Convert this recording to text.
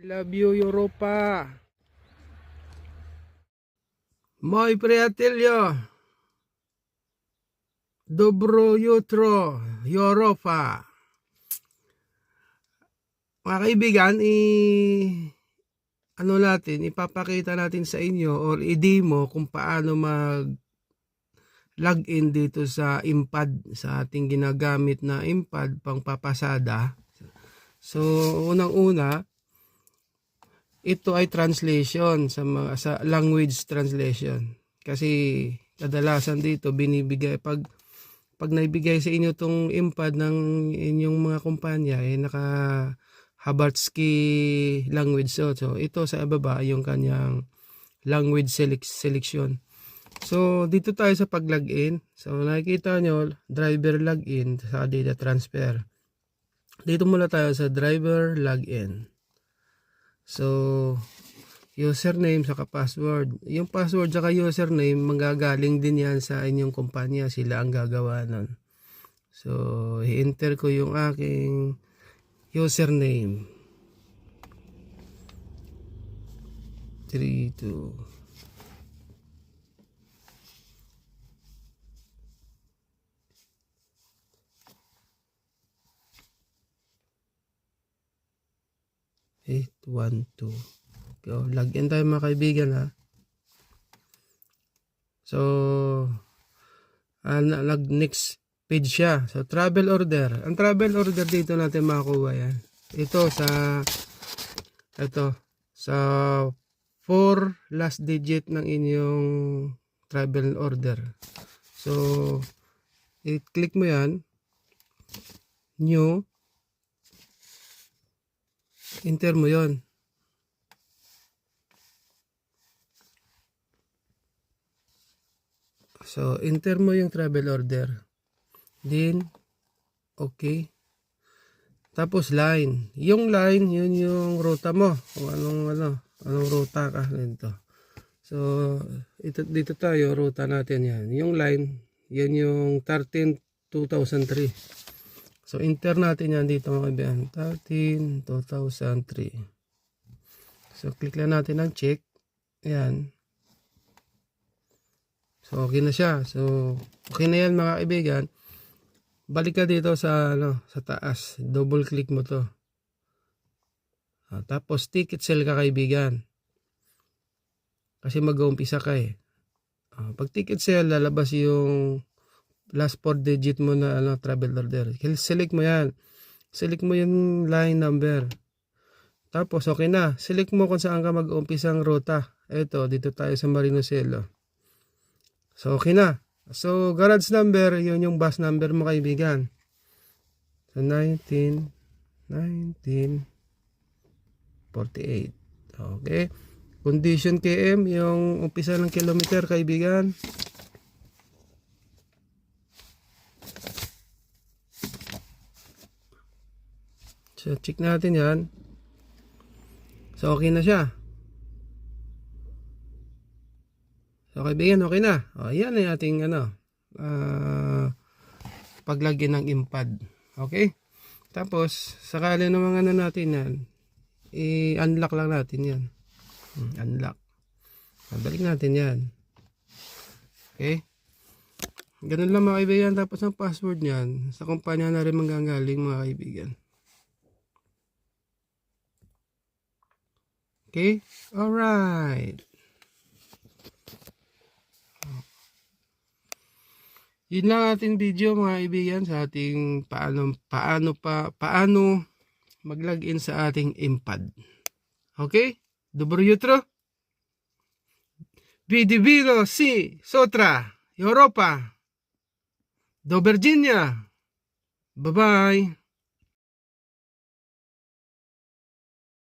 Love you, Europa. Moi приятелю. Dobro jutro, Europa. Mga kaibigan, ipapakita natin sa inyo or i-demo kung paano mag-login dito sa IMPAD, sa ating ginagamit na IMPAD pang papasada. So, unang-una, ito ay translation sa language translation. Kasi kadalasan dito binibigay pag naibigay sa inyo tong IMPAD ng inyong mga kumpanya naka Habartsky language. So ito sa ibaba yung kanyang language selection. So dito tayo sa pag-login. So nakikita nyo driver login sa data transfer. Dito muna tayo sa driver login. So username saka password. Yung password saka username manggagaling din yan sa inyong kumpanya, sila ang gagawa nun. So i-enter ko yung aking username 32 812. So, login tayo mga kaibigan ha. So next page siya. So travel order. Ang travel order dito natin makuha yan. Ito sa 4 last digit ng inyong travel order. So i-click mo yan. New. Enter mo yon. So enter mo yung travel order. Then okay. Tapos line. Yung line, yun yung ruta mo. Kung anong ruta ka dito. So dito tayo, ruta natin yan. Yung line, yan yung 13-2003. So enter natin yan dito mga kaibigan. 13-2003. So click lang natin ang check. Ayan. So okay na siya. So okay na yan mga kaibigan. Balik ka dito sa sa taas. Double click mo to. Tapos ticket sell ka kaibigan. Kasi mag-uumpisa ka eh. Pag ticket sell, lalabas yung last 4 digit mo na travel order. Select mo yan. Select mo yung line number. Tapos okay na. Select mo kung saan ka mag-uumpisang ruta. Ito, dito tayo sa Marinocelo. So okay na. So garage number, yun yung bus number mo kaibigan. So 1948. Okay. Condition km, yung umpisa ng kilometer kaibigan. So check natin yan. So okay na siya. So kaibigan, okay na. Yan ay ating paglagyan ng IMPAD. Okay? Tapos sakali naman natin yan, i-unlock lang natin yan. Unlock. Balik natin yan. Okay? Ganun lang mga kaibigan. Tapos ang password niyan, sa kumpanya na rin manggagaling mga kaibigan. Okay? Alright. Yun lang ating video mga kaibigan sa ating paano mag-login sa ating IMPAD. Okay? Dobro jutro. Vidivino si Sotra, Europa. Do Virginia. Bye-bye.